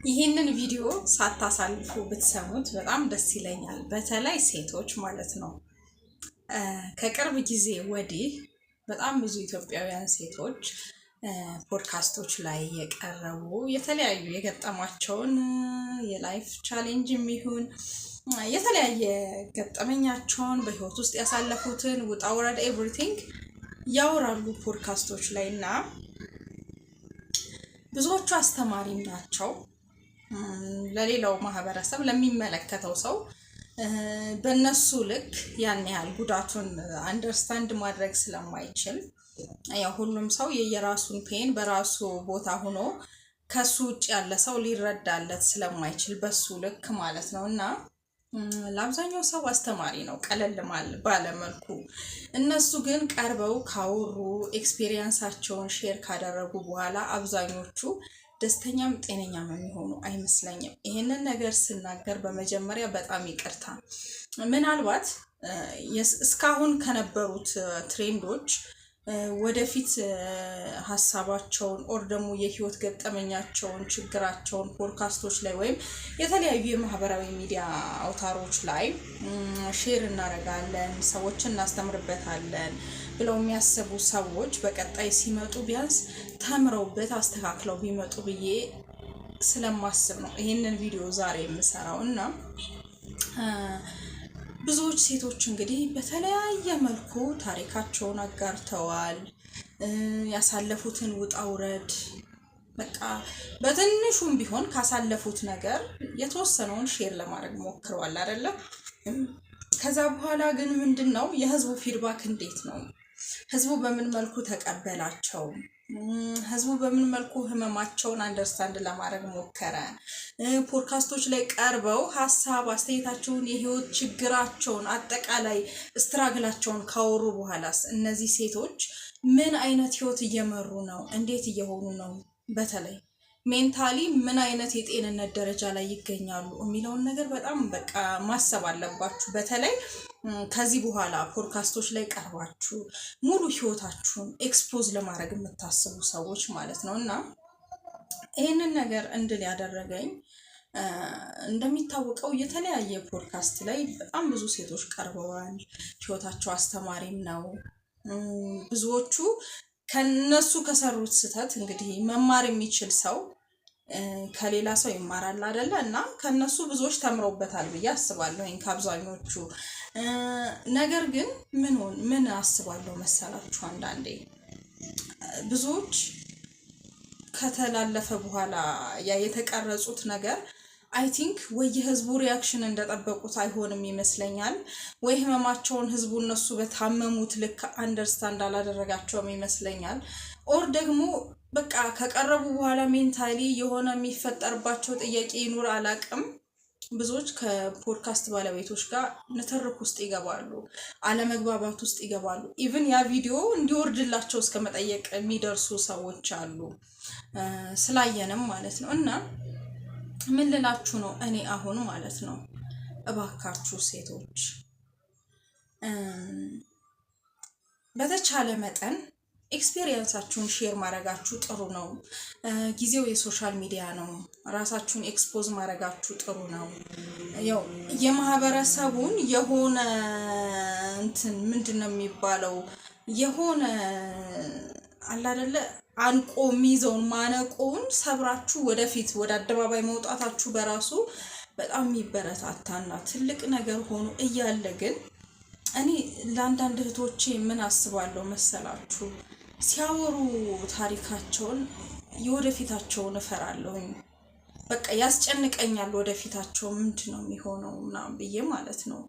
ይህንን ቪዲዮ ሳታሳልፉ ብትሰሙት በጣም ደስ ይለኛል። በተለይ ሴቶች ማለት ነው። ከቅርብ ጊዜ ወዲህ በጣም ብዙ ኢትዮጵያውያን ሴቶች ፖድካስቶች ላይ የቀረቡ የተለያዩ የገጠማቸውን የላይፍ ቻሌንጅ የሚሆን የተለያየ ገጠመኛቸውን በህይወት ውስጥ ያሳለፉትን ውጣ ውረድ ኤቭሪቲንግ ያወራሉ ፖድካስቶች ላይ እና ብዙዎቹ አስተማሪም ናቸው። ለሌላው ማህበረሰብ ለሚመለከተው ሰው በእነሱ ልክ ያን ያህል ጉዳቱን አንደርስታንድ ማድረግ ስለማይችል ያው ሁሉም ሰው የየራሱን ፔን በራሱ ቦታ ሆኖ ከሱ ውጭ ያለ ሰው ሊረዳለት ስለማይችል በሱ ልክ ማለት ነው እና ለአብዛኛው ሰው አስተማሪ ነው ቀለል ባለ መልኩ። እነሱ ግን ቀርበው ካወሩ ኤክስፒሪየንሳቸውን ሼር ካደረጉ በኋላ አብዛኞቹ ደስተኛም ጤነኛም የሚሆኑ አይመስለኝም። ይህንን ነገር ስናገር በመጀመሪያ በጣም ይቅርታ። ምናልባት እስካሁን ከነበሩት ትሬንዶች ወደፊት ሀሳባቸውን ኦር ደግሞ የህይወት ገጠመኛቸውን ችግራቸውን ፖድካስቶች ላይ ወይም የተለያዩ የማህበራዊ ሚዲያ አውታሮች ላይ ሼር እናደርጋለን፣ ሰዎችን እናስተምርበታለን ብለው የሚያስቡ ሰዎች በቀጣይ ሲመጡ ቢያንስ ተምረውበት አስተካክለው ቢመጡ ብዬ ስለማስብ ነው ይህንን ቪዲዮ ዛሬ የምሰራው እና ብዙዎች ሴቶች እንግዲህ በተለያየ መልኩ ታሪካቸውን አጋርተዋል። ያሳለፉትን ውጣ ውረድ በቃ በትንሹም ቢሆን ካሳለፉት ነገር የተወሰነውን ሼር ለማድረግ ሞክረዋል አይደለም። ከዛ በኋላ ግን ምንድነው የህዝቡ ፊድባክ እንዴት ነው? ህዝቡ በምን መልኩ ተቀበላቸው? ህዝቡ በምን መልኩ ህመማቸውን አንደርስታንድ ለማድረግ ሞከረ? ፖድካስቶች ላይ ቀርበው ሀሳብ አስተያየታቸውን የህይወት ችግራቸውን አጠቃላይ ስትራግላቸውን ካወሩ በኋላስ እነዚህ ሴቶች ምን አይነት ህይወት እየመሩ ነው? እንዴት እየሆኑ ነው? በተለይ ሜንታሊ ምን አይነት የጤንነት ደረጃ ላይ ይገኛሉ የሚለውን ነገር በጣም በቃ ማሰብ አለባችሁ። በተለይ ከዚህ በኋላ ፖድካስቶች ላይ ቀርባችሁ ሙሉ ህይወታችሁን ኤክስፖዝ ለማድረግ የምታስቡ ሰዎች ማለት ነው እና ይህንን ነገር እንድል ያደረገኝ እንደሚታወቀው የተለያየ ፖድካስት ላይ በጣም ብዙ ሴቶች ቀርበዋል። ህይወታቸው አስተማሪም ነው። ብዙዎቹ ከነሱ ከሰሩት ስህተት እንግዲህ መማር የሚችል ሰው ከሌላ ሰው ይማራል አይደለ? እና ከነሱ ብዙዎች ተምረውበታል ብዬ አስባለሁ ከአብዛኞቹ። ነገር ግን ምን አስባለሁ መሰላችሁ? አንዳንዴ ብዙዎች ከተላለፈ በኋላ ያ የተቀረጹት ነገር አይ ቲንክ ወይ የህዝቡ ሪያክሽን እንደጠበቁት አይሆንም ይመስለኛል፣ ወይ ህመማቸውን ህዝቡ እነሱ በታመሙት ልክ አንደርስታንድ አላደረጋቸውም ይመስለኛል። ኦር ደግሞ በቃ ከቀረቡ በኋላ ሜንታሊ የሆነ የሚፈጠርባቸው ጥያቄ ይኑር አላቅም። ብዙዎች ከፖድካስት ባለቤቶች ጋር ንትርክ ውስጥ ይገባሉ፣ አለመግባባት ውስጥ ይገባሉ። ኢቭን ያ ቪዲዮ እንዲወርድላቸው እስከ መጠየቅ የሚደርሱ ሰዎች አሉ፣ ስላየንም ማለት ነው እና ምን ልላችሁ ነው እኔ አሁን ማለት ነው፣ እባካችሁ ሴቶች በተቻለ መጠን ኤክስፔሪየንሳችሁን ሼር ማድረጋችሁ ጥሩ ነው። ጊዜው የሶሻል ሚዲያ ነው። ራሳችሁን ኤክስፖዝ ማድረጋችሁ ጥሩ ነው። ያው የማህበረሰቡን የሆነ እንትን ምንድነው የሚባለው የሆነ አለ አይደለ አንቆ የሚይዘውን ማነቆውን ሰብራችሁ ወደፊት ወደ አደባባይ መውጣታችሁ በራሱ በጣም የሚበረታታና ትልቅ ነገር ሆኖ እያለ ግን እኔ ለአንዳንድ እህቶቼ ምን አስባለሁ መሰላችሁ? ሲያወሩ ታሪካቸውን የወደፊታቸውን እፈራለሁኝ። በቃ ያስጨንቀኛል። ወደፊታቸው ምንድን ነው የሚሆነው ምናምን ብዬ ማለት ነው።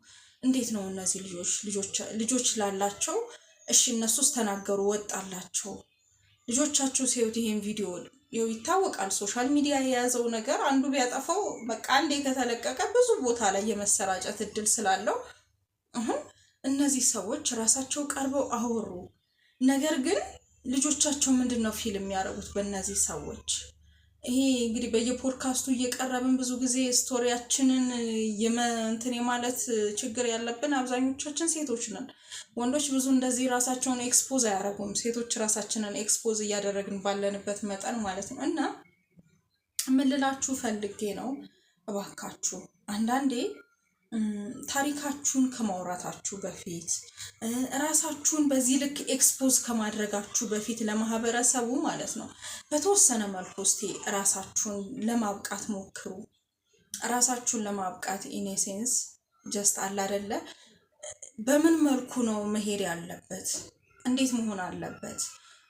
እንዴት ነው እነዚህ ልጆች ላላቸው እሺ እነሱስ ተናገሩ ወጣላቸው፣ ልጆቻችሁ ሲያዩት ይሄን ቪዲዮ ይታወቃል። ሶሻል ሚዲያ የያዘው ነገር አንዱ ቢያጠፋው በቃ አንዴ ከተለቀቀ ብዙ ቦታ ላይ የመሰራጨት እድል ስላለው እነዚህ ሰዎች ራሳቸው ቀርበው አወሩ። ነገር ግን ልጆቻቸው ምንድን ነው ፊልም የሚያደርጉት በእነዚህ ሰዎች? ይሄ እንግዲህ በየፖድካስቱ እየቀረብን ብዙ ጊዜ ስቶሪያችንን እንትን የማለት ችግር ያለብን አብዛኞቻችን ሴቶች ነን። ወንዶች ብዙ እንደዚህ ራሳቸውን ኤክስፖዝ አያደርጉም። ሴቶች ራሳችንን ኤክስፖዝ እያደረግን ባለንበት መጠን ማለት ነው እና ምን ልላችሁ ፈልጌ ነው፣ እባካችሁ አንዳንዴ ታሪካችሁን ከማውራታችሁ በፊት ራሳችሁን በዚህ ልክ ኤክስፖዝ ከማድረጋችሁ በፊት ለማህበረሰቡ ማለት ነው በተወሰነ መልኩ እስቲ ራሳችሁን ለማብቃት ሞክሩ። ራሳችሁን ለማብቃት ኢኔሴንስ ጀስት አለ አይደለ፣ በምን መልኩ ነው መሄድ ያለበት? እንዴት መሆን አለበት?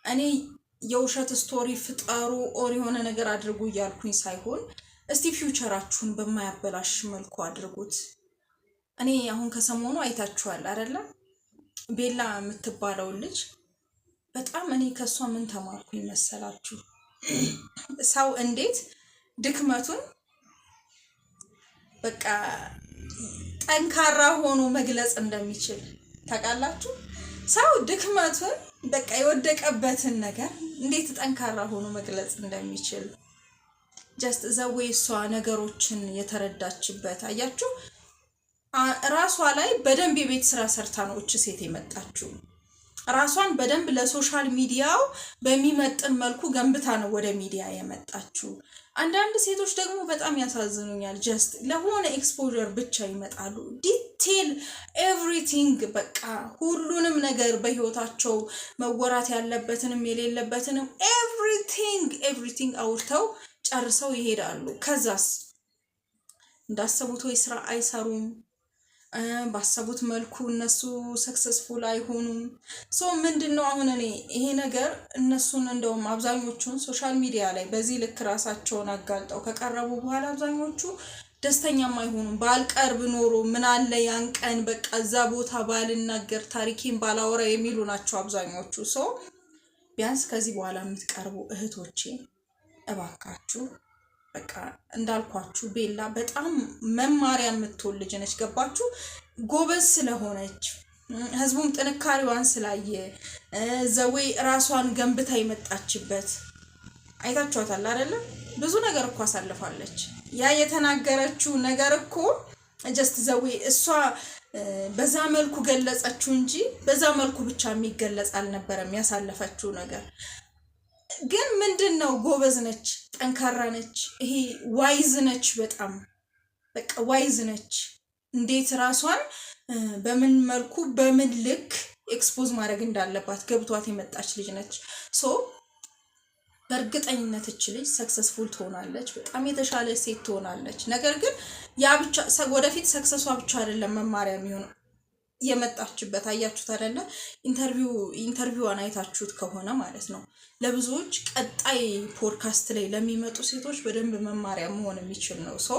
እኔ የውሸት ስቶሪ ፍጠሩ ኦር የሆነ ነገር አድርጉ እያልኩኝ ሳይሆን እስቲ ፊውቸራችሁን በማያበላሽ መልኩ አድርጉት። እኔ አሁን ከሰሞኑ አይታችኋል አይደለ? ቤላ የምትባለው ልጅ በጣም እኔ ከሷ ምን ተማርኩኝ መሰላችሁ? ሰው እንዴት ድክመቱን በቃ ጠንካራ ሆኖ መግለጽ እንደሚችል ታውቃላችሁ? ሰው ድክመቱን በቃ የወደቀበትን ነገር እንዴት ጠንካራ ሆኖ መግለጽ እንደሚችል ጀስት ዘዌ እሷ ነገሮችን የተረዳችበት አያችሁ። ራሷ ላይ በደንብ የቤት ስራ ሰርታ ነው እች ሴት የመጣችው። ራሷን በደንብ ለሶሻል ሚዲያው በሚመጥን መልኩ ገንብታ ነው ወደ ሚዲያ የመጣችው። አንዳንድ ሴቶች ደግሞ በጣም ያሳዝኑኛል። ጀስት ለሆነ ኤክስፖዠር ብቻ ይመጣሉ። ዲቴል ኤቭሪቲንግ በቃ ሁሉንም ነገር በህይወታቸው መወራት ያለበትንም የሌለበትንም ኤቭሪቲንግ አውርተው ጨርሰው ይሄዳሉ። ከዛስ እንዳሰቡት ወይ ስራ አይሰሩም፣ ባሰቡት መልኩ እነሱ ሰክሰስፉል አይሆኑም። ሶ ምንድነው አሁን እኔ ይሄ ነገር እነሱን እንደውም አብዛኞቹን ሶሻል ሚዲያ ላይ በዚህ ልክ ራሳቸውን አጋልጠው ከቀረቡ በኋላ አብዛኞቹ ደስተኛም አይሆኑም። ባልቀርብ ኖሮ ምን አለ ያን ቀን በቃ እዛ ቦታ ባልናገር ታሪኬን ባላወራ የሚሉ ናቸው አብዛኞቹ። ሶ ቢያንስ ከዚህ በኋላ የምትቀርቡ እህቶቼ እባካችሁ በቃ እንዳልኳችሁ ቤላ በጣም መማሪያ የምትሆን ልጅ ነች። ገባችሁ? ጎበዝ ስለሆነች ህዝቡም ጥንካሬዋን ስላየ ዘዌ ራሷን ገንብታ የመጣችበት አይታችኋታል አይደለ? ብዙ ነገር እኮ አሳልፋለች። ያ የተናገረችው ነገር እኮ ጀስት ዘዌ እሷ በዛ መልኩ ገለጸችው እንጂ በዛ መልኩ ብቻ የሚገለጽ አልነበረም ያሳለፈችው ነገር። ግን ምንድነው ጎበዝ ነች፣ ጠንካራ ነች፣ ይሄ ዋይዝ ነች፣ በጣም በቃ ዋይዝ ነች። እንዴት ራሷን በምን መልኩ በምን ልክ ኤክስፖዝ ማድረግ እንዳለባት ገብቷት የመጣች ልጅ ነች። ሶ በእርግጠኝነት እች ልጅ ሰክሰስፉል ትሆናለች፣ በጣም የተሻለ ሴት ትሆናለች። ነገር ግን ያ ብቻ ወደፊት ሰክሰሷ ብቻ አይደለም መማሪያ የሚሆነው የመጣችበት አያችሁት አይደለ? ኢንተርቪዋን አይታችሁት ከሆነ ማለት ነው ለብዙዎች ቀጣይ ፖድካስት ላይ ለሚመጡ ሴቶች በደንብ መማሪያ መሆን የሚችል ነው። ሶ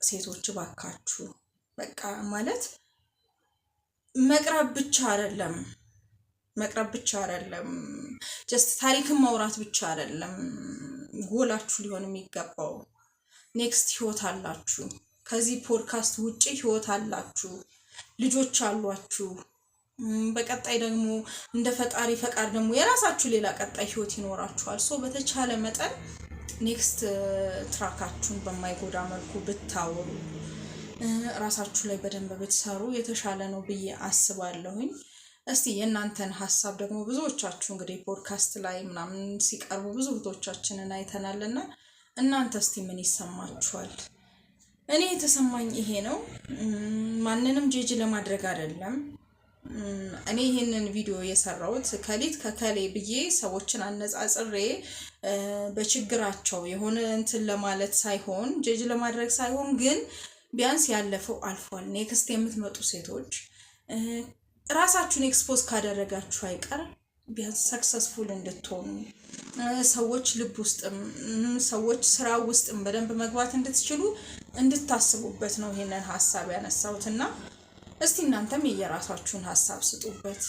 ሴቶች ባካችሁ በቃ ማለት መቅረብ ብቻ አይደለም፣ ጀስት ታሪክን ማውራት ብቻ አይደለም ጎላችሁ ሊሆን የሚገባው። ኔክስት ህይወት አላችሁ፣ ከዚህ ፖድካስት ውጪ ህይወት አላችሁ፣ ልጆች አሏችሁ። በቀጣይ ደግሞ እንደ ፈጣሪ ፈቃድ ደግሞ የራሳችሁ ሌላ ቀጣይ ህይወት ይኖራችኋል። ሶ በተቻለ መጠን ኔክስት ትራካችሁን በማይጎዳ መልኩ ብታወሩ ራሳችሁ ላይ በደንብ ብትሰሩ የተሻለ ነው ብዬ አስባለሁኝ። እስቲ የእናንተን ሀሳብ ደግሞ ብዙዎቻችሁ እንግዲህ ፖድካስት ላይ ምናምን ሲቀርቡ ብዙ እህቶቻችንን አይተናልና እናንተ እስቲ ምን ይሰማችኋል? እኔ የተሰማኝ ይሄ ነው። ማንንም ጄጅ ለማድረግ አይደለም። እኔ ይሄንን ቪዲዮ የሰራሁት ከሊት ከከሌ ብዬ ሰዎችን አነጻጽሬ በችግራቸው የሆነ እንትን ለማለት ሳይሆን ጄጅ ለማድረግ ሳይሆን፣ ግን ቢያንስ ያለፈው አልፏል። ኔክስት የምትመጡ ሴቶች ራሳችሁን ኤክስፖዝ ካደረጋችሁ አይቀር ቢያንስ ሰክሰስፉል እንድትሆኑ ሰዎች ልብ ውስጥም ሰዎች ስራ ውስጥም በደንብ መግባት እንድትችሉ እንድታስቡበት ነው ይሄንን ሀሳብ ያነሳሁትና እስቲ እናንተም የየራሳችሁን ሀሳብ ስጡበት።